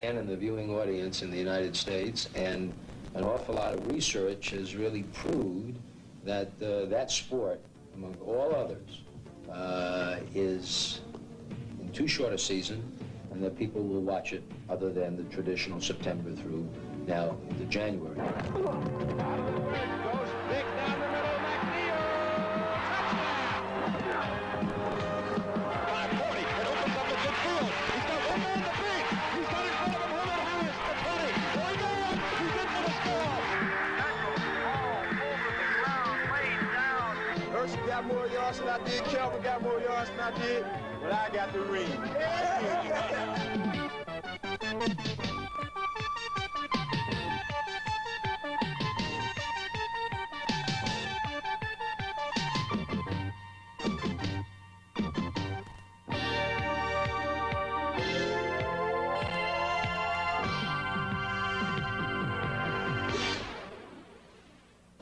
And the viewing audience in the United States, and an awful lot of research has really proved that that sport, among all others, is in too short a season, and that people will watch it other than the traditional September through now into January. Got more yards than I did, Kelvin got more yards than I did, but I got the ring.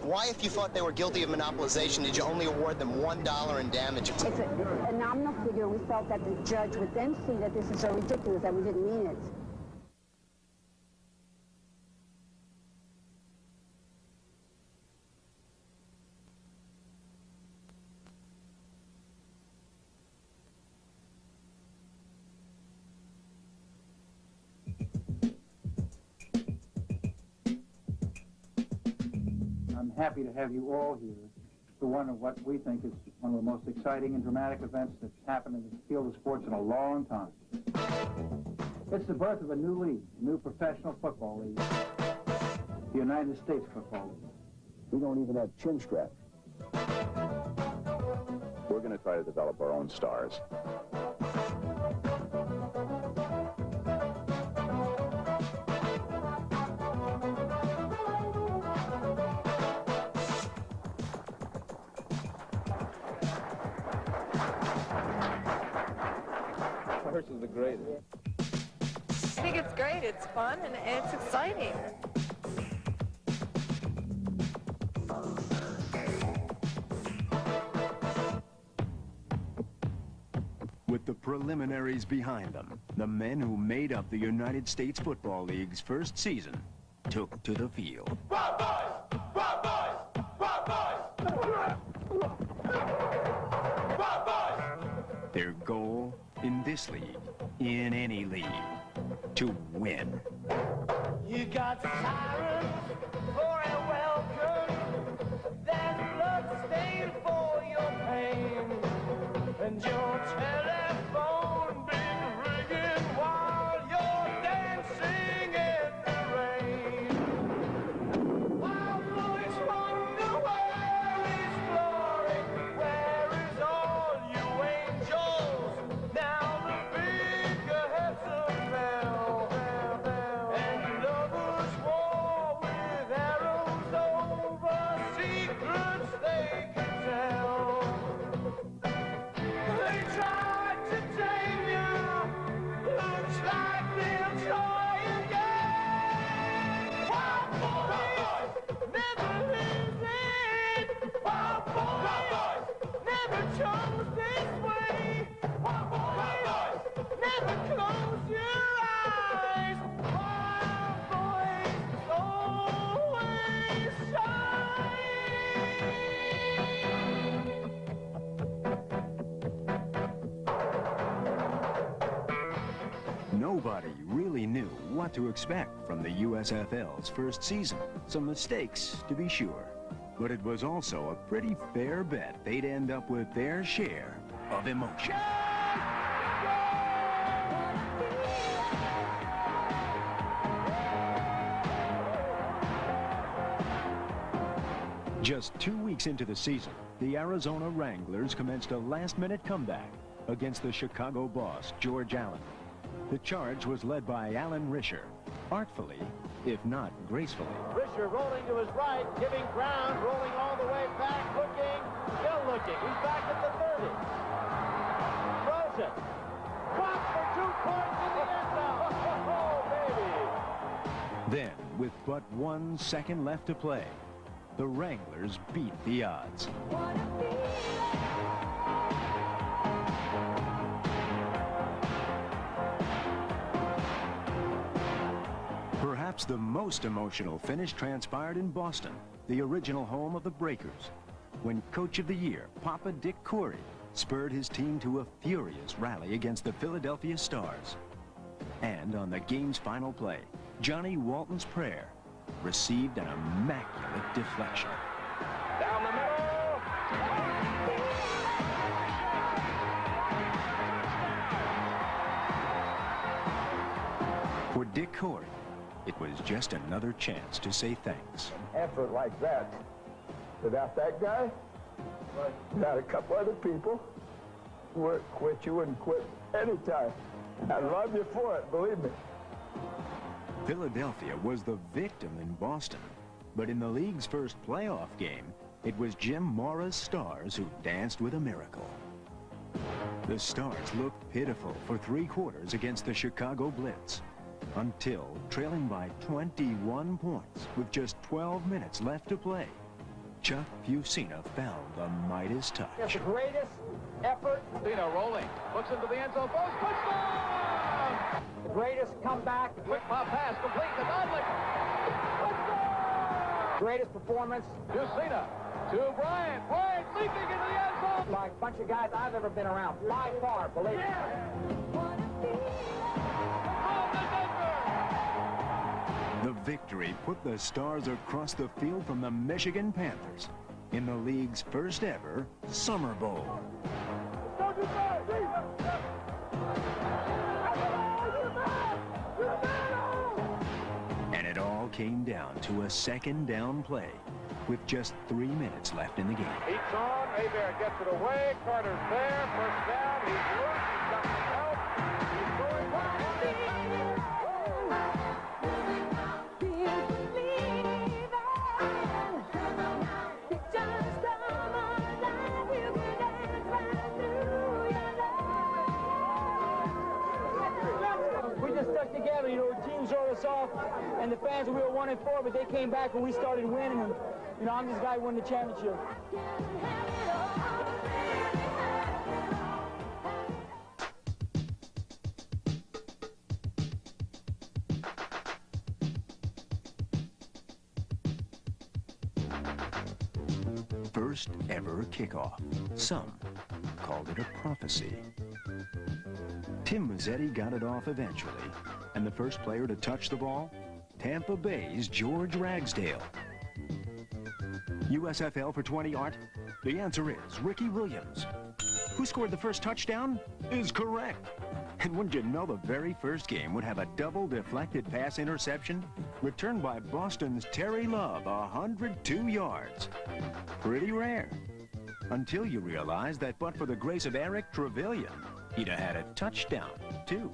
Why, if you thought they were guilty of monopolization, did you only award them $1 in damages? It's a nominal figure. We felt that the judge would then see that this is so ridiculous that we didn't mean it. I'm happy to have you all here for one of what we think is one of the most exciting and dramatic events that's happened in the field of sports in a long time. It's the birth of a new league, a new professional football league, the United States Football League. We don't even have chin straps. We're going to try to develop our own stars. This is the greatest. I think it's great. It's fun and it's exciting. With the preliminaries behind them, the men who made up the United States Football League's first season took to the field. Wild boys! Wild boys! Wild boys! Wild boys! Their goal in this league, in any league, to win. You got sirens for a welcome, there's blood stained for your pain, and your telephone been ringing while you're dancing in the rain. Wild boys wonder where is glory, where is all you angels? Now the big heads fell, and lovers war with arrows over secrets they can tell. They tried to tame you, looks like they'll try again. Wild boys never listen. Wild boys never chose this way. Wild boys never close your eyes. Wild boys always shine. Nobody really knew what to expect from the USFL's first season. Some mistakes, to be sure. But it was also a pretty fair bet they'd end up with their share of emotion. Just 2 weeks into the season, the Arizona Wranglers commenced a last-minute comeback against the Chicago boss, George Allen. The charge was led by Alan Risher, artfully, if not gracefully. Risher rolling to his right, giving ground, rolling all the way back, looking, still looking. He's back at the 30. Throws it. Caught for 2 points in the end zone. Oh, baby. Then, with but 1 second left to play, the Wranglers beat the odds. Perhaps the most emotional finish transpired in Boston, the original home of the Breakers, when Coach of the Year, Papa Dick Corey, spurred his team to a furious rally against the Philadelphia Stars. And on the game's final play, Johnny Walton's prayer received an immaculate deflection. Down the middle. For Dick Corey, it was just another chance to say thanks. Effort like that, without that guy, without a couple other people, you wouldn't quit. You wouldn't quit anytime. I love you for it, believe me. Philadelphia was the victim in Boston, but in the league's first playoff game, it was Jim Mora's Stars who danced with a miracle. The Stars looked pitiful for 3 quarters against the Chicago Blitz, until, trailing by 21 points with just 12 minutes left to play, Chuck Fusina found the Midas touch. It's the greatest effort. Fusina rolling, looks into the end zone, goes, touchdown! The greatest comeback. Quick pop pass, complete to Dudley. Touchdown! Greatest performance. Fusina to Bryant. Bryant leaping into the end zone. Like a bunch of guys I've ever been around, by far, believe me. The victory put the Stars across the field from the Michigan Panthers in the league's first ever Summer Bowl. And it all came down to a second down play with just 3 minutes left in the game. He's on. Hebert gets it away. Carter's there. First down. He's loose. He's got some help. He's going back. We just stuck together, you know, the team showed us off, and the fans, we were 1-4, but they came back when we started winning, and, you know, I'm this guy who won the championship. First ever kickoff. Some called it a prophecy. Tim Mazzetti got it off eventually, and the first player to touch the ball, Tampa Bay's George Ragsdale. USFL for 20, Art? The answer is Ricky Williams. Who scored the first touchdown? Is correct. And wouldn't you know, the very first game would have a double deflected pass interception returned by Boston's Terry Love, 102 yards. Pretty rare. Until you realize that but for the grace of Eric Trevelyan, he'd have had a touchdown, too.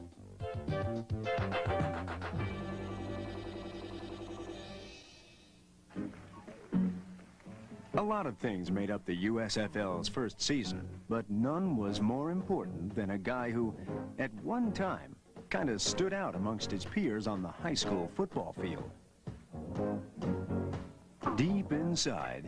A lot of things made up the USFL's first season, but none was more important than a guy who, at one time, kind of stood out amongst his peers on the high school football field. Deep inside,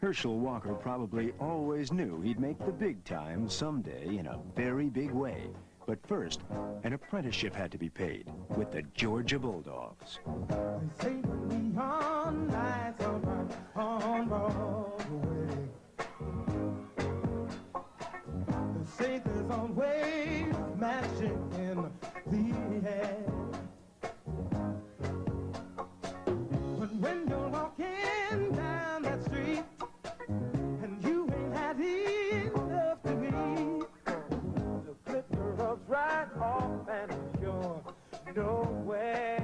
Herschel Walker probably always knew he'd make the big time someday in a very big way. But first, an apprenticeship had to be paid with the Georgia Bulldogs. They say the neon lights are right on Broadway. They say there's always magic in the air. But when you're walking down that street and you ain't had enough to eat, the flicker rubs right off and you're nowhere.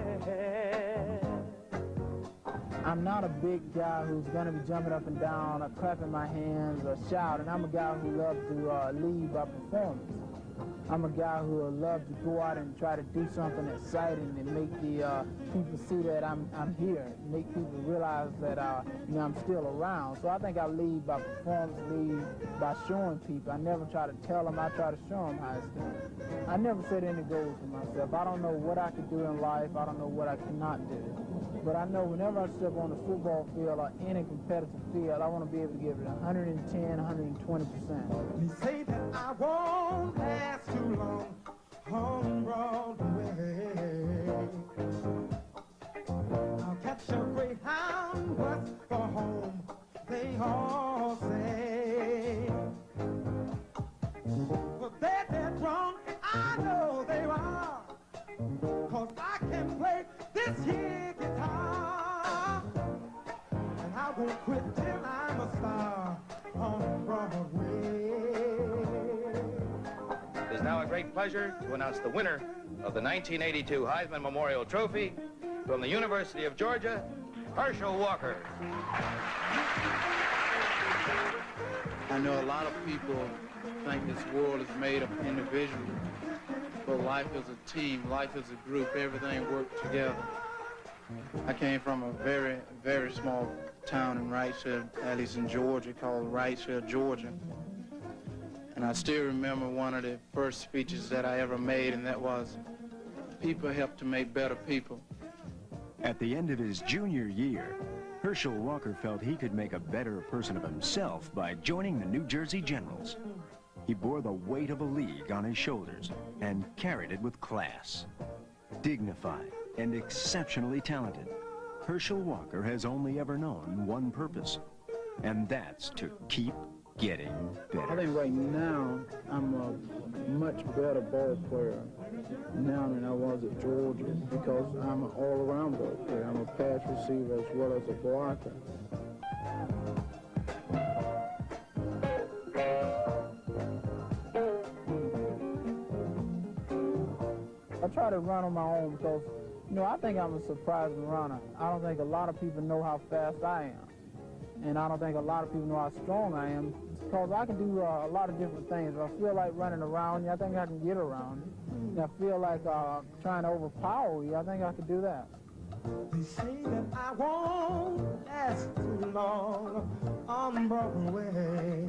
I'm not a big guy who's going to be jumping up and down or clapping my hands or shouting. I'm a guy who loves to lead by performance. I'm a guy who would love to go out and try to do something exciting and make the people see that I'm here, make people realize that you know, I'm still around. So I think I lead by performance, lead by showing people. I never try to tell them, I try to show them how it's done. I never set any goals for myself. I don't know what I could do in life. I don't know what I cannot do. But I know whenever I step on the football field or any competitive field, I want to be able to give it 110, 120%. You say that I won't last too long on Broadway. this here guitar, and I won't quit till I'm a star on Broadway. It is now a great pleasure to announce the winner of the 1982 Heisman Memorial Trophy from the University of Georgia, Herschel Walker. I know a lot of people think this world is made of individuals, but life is a team, life is a group, everything works together. I came from a very, very small town in Wrightsville, at least in Georgia, called Wrightsville, Georgia. And I still remember one of the first speeches that I ever made, and that was, people help to make better people. At the end of his junior year, Herschel Walker felt he could make a better person of himself by joining the New Jersey Generals. He bore the weight of a league on his shoulders and carried it with class. Dignified and exceptionally talented, Herschel Walker has only ever known one purpose, and that's to keep getting better. I think right now I'm a much better ball player now than I was at Georgia because I'm an all-around ball player. I'm a pass receiver as well as a blocker. I try to run on my own because, you know, I think I'm a surprising runner. I don't think a lot of people know how fast I am. And I don't think a lot of people know how strong I am because I can do a lot of different things. If I feel like running around you, I think I can get around you. If I feel like trying to overpower you, I think I can do that. They say that I won't last too long on Broadway.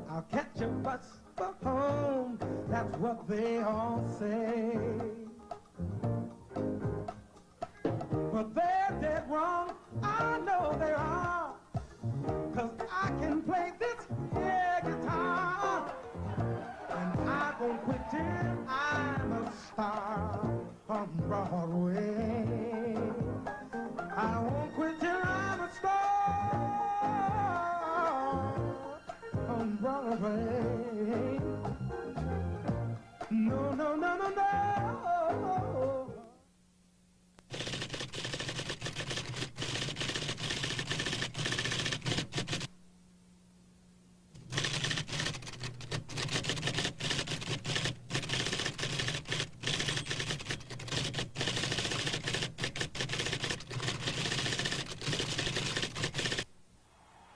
I'll catch a bus for home, that's what they all say. But they're dead wrong, I know they are, 'cause I can play this here guitar, and I won't quit till I'm a star on Broadway. I won't quit till I'm a star on Broadway. No, no, no, no, no.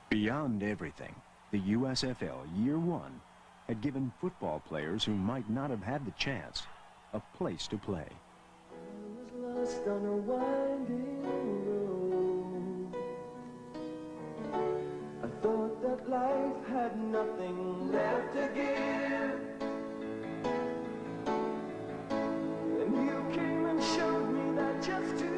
Beyond everything, the USFL Year One had given football players who might not have had the chance a place to play. I was lost on a winding road. I thought that life had nothing left to give. And you came and showed me that just to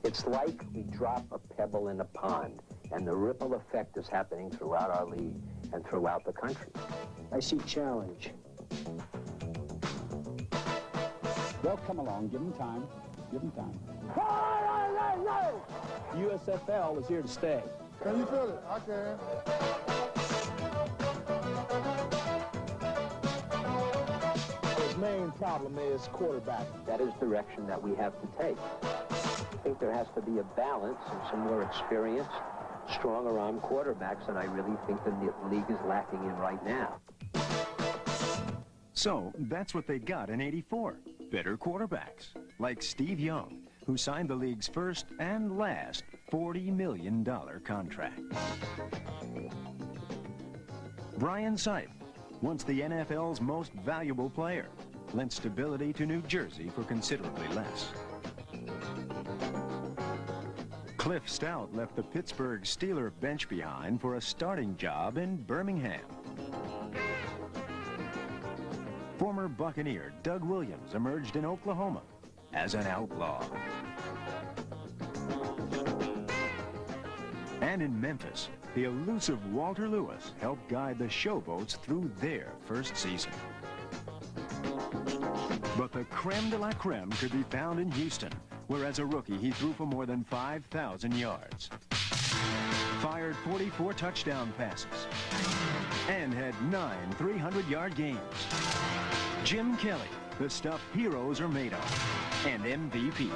It's like we drop a pebble in a pond, and the ripple effect is happening throughout our league and throughout the country. I see challenge. They'll come along. Give them time. Give them time. USFL is here to stay. Can you feel it? I can. His main problem is quarterback. That is the direction that we have to take. I think there has to be a balance of some more experienced, stronger arm quarterbacks that I really think the league is lacking in right now. So that's what they got in '84. Better quarterbacks, like Steve Young, who signed the league's first and last $40 million contract. Brian Sipe, once the NFL's most valuable player, lent stability to New Jersey for considerably less. Cliff Stout left the Pittsburgh Steelers bench behind for a starting job in Birmingham. Former Buccaneer Doug Williams emerged in Oklahoma as an outlaw. And in Memphis, the elusive Walter Lewis helped guide the Showboats through their first season. But the creme de la creme could be found in Houston, where as a rookie he threw for more than 5,000 yards, fired 44 touchdown passes, and had 9 300-yard games. Jim Kelly, the stuff heroes are made of, and MVPs.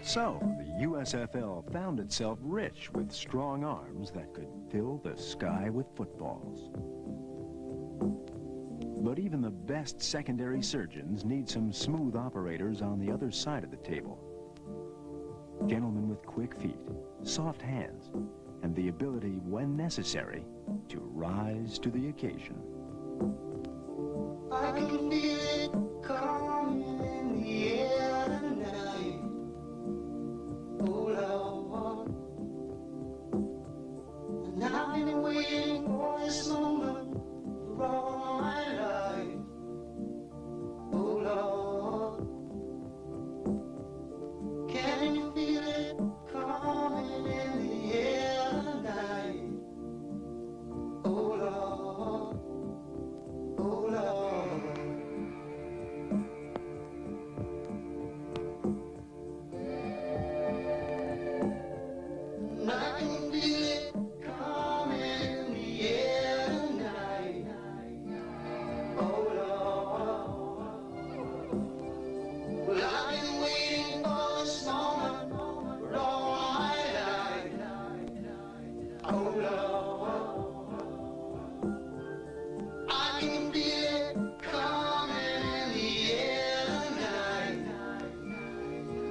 So, the USFL found itself rich with strong arms that could fill the sky with footballs. But even the best secondary surgeons need some smooth operators on the other side of the table. Gentlemen with quick feet, soft hands, and the ability, when necessary, to rise to the occasion. I can feel it coming in the air tonight. Oh, Lord. And I've been waiting for this moment for all my life. Oh, Lord. Can you feel it coming in the air tonight? Oh, Lord. Oh, Lord. And I can feel it coming in the air tonight. Oh, Lord. Well, I've been waiting for this moment for all my life. Oh, Lord. I can feel it coming in the air tonight.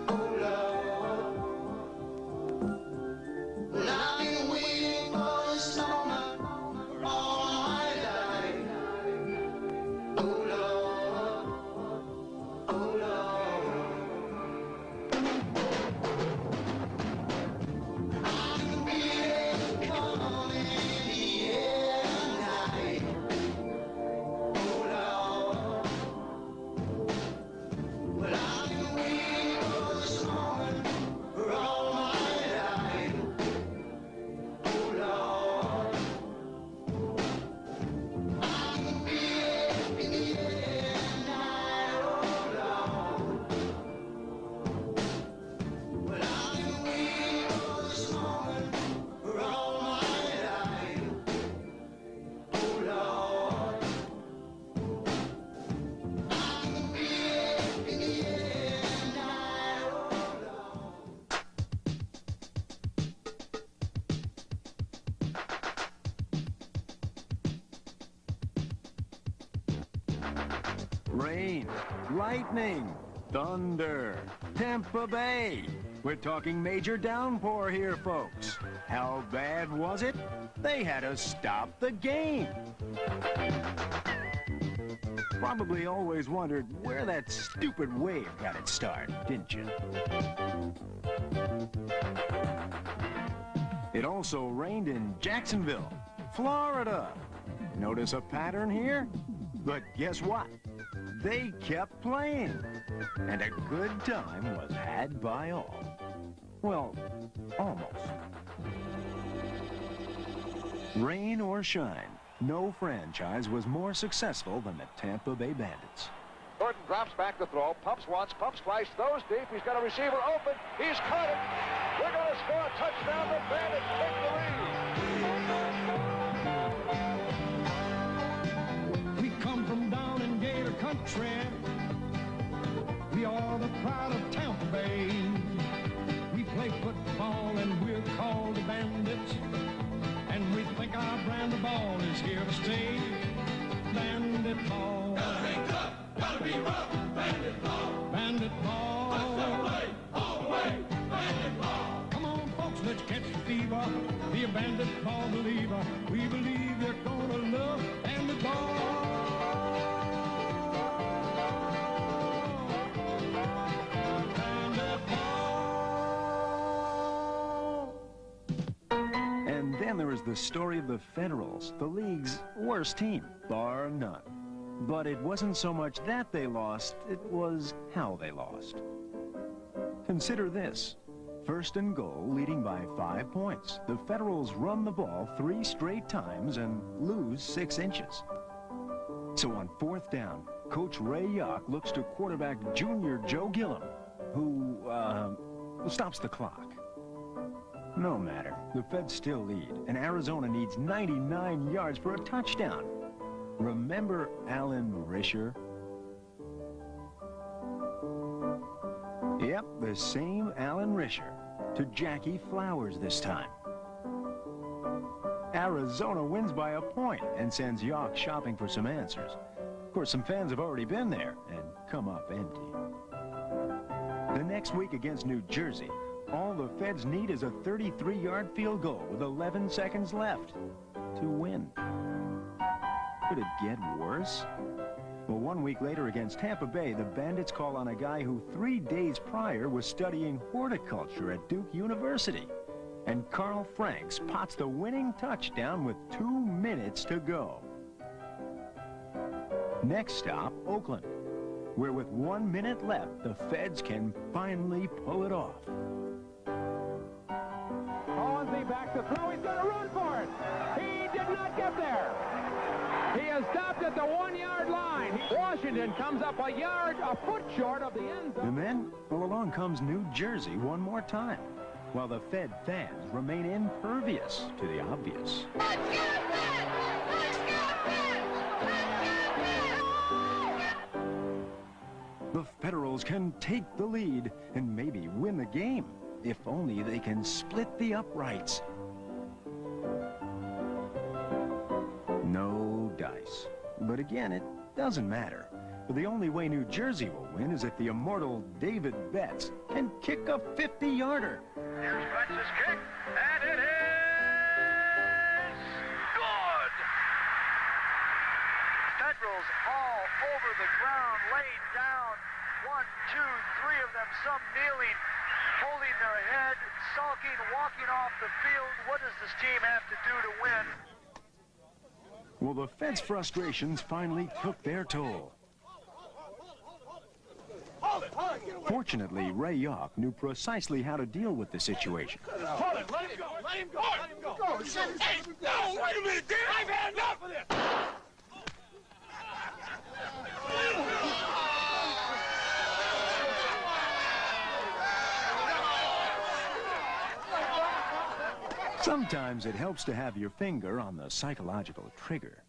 Oh, Lord. Well, I've been waiting for this moment for all my life. Oh, Lord. Oh, Lord. I can feel it coming in the air tonight. Oh, Lord. Well, I've been waiting for this moment for all my life. Oh, Lord. I can feel it in the air tonight. Oh, Lord. Well, I've been waiting for this moment for all my life. Oh, Lord. I can feel it in the air tonight. Oh, Lord. Rain, lightning, Thunder, Tampa Bay. We're talking major downpour here, folks. How bad was it? They had to stop the game. Probably always wondered where that stupid wave got its start, didn't you? It also rained in Jacksonville, Florida. Notice a pattern here? But guess what? They kept playing, and a good time was had by all. Well, almost. Rain or shine, no franchise was more successful than the Tampa Bay Bandits. Gordon drops back to throw, pumps once, pumps twice, throws deep. He's got a receiver open. He's caught it. We're going to score a touchdown. The Bandits take the lead. We come from down in Gator Country. We are the pride of Tampa Bay. We play football and we're called the Bandits. And we think our brand of ball is here to stay. Bandit ball. Gotta hang tough, gotta be rough. Bandit ball. Bandit ball. Touchdown play, all the way. Bandit ball. Come on, folks, let's catch the fever. Be a bandit ball believer. We believe you're gonna love bandit ball. And then there is the story of the Federals, the league's worst team, bar none. But it wasn't so much that they lost, it was how they lost. Consider this. 1st and goal, leading by 5 points. The Federals run the ball 3 straight times and lose 6 inches. So on 4th down, Coach Ray Yock looks to quarterback Junior Joe Gillum, who stops the clock. No matter. The Feds still lead, and Arizona needs 99 yards for a touchdown. Remember Alan Risher? Yep, the same Alan Risher. To Jackie Flowers this time. Arizona wins by a point and sends Yock shopping for some answers. Of course, some fans have already been there and come up empty. The next week against New Jersey, all the Feds need is a 33-yard field goal with 11 seconds left to win. Could it get worse? Well, 1 week later against Tampa Bay, the Bandits call on a guy who 3 days prior was studying horticulture at Duke University. And Carl Franks pots the winning touchdown with 2 minutes to go. Next stop, Oakland, where with 1 minute left, the Feds can finally pull it off. Owensby back to throw. He's going to run for it. He did not get there. He is stopped at the 1-yard line. Washington comes up a foot short of the end zone. And then, well, along comes New Jersey one more time, while the Fed fans remain impervious to the obvious. The Federals can take the lead and maybe win the game, if only they can split the uprights. No dice. But again, it doesn't matter. But the only way New Jersey will win is if the immortal David Betts can kick a 50-yarder. Here's Betts' kick, and it is good! Federals all over the ground, laying down. 1, 2, 3 of them, some kneeling, holding their head, sulking, walking off the field. What does this team have to do to win? Well, the Feds' frustrations finally took their toll. Fortunately, Ray Yock knew precisely how to deal with the situation. Hold it, let him go, let him go, let him go. Hey, no, wait a minute, Dan, I've had enough of this. Sometimes it helps to have your finger on the psychological trigger.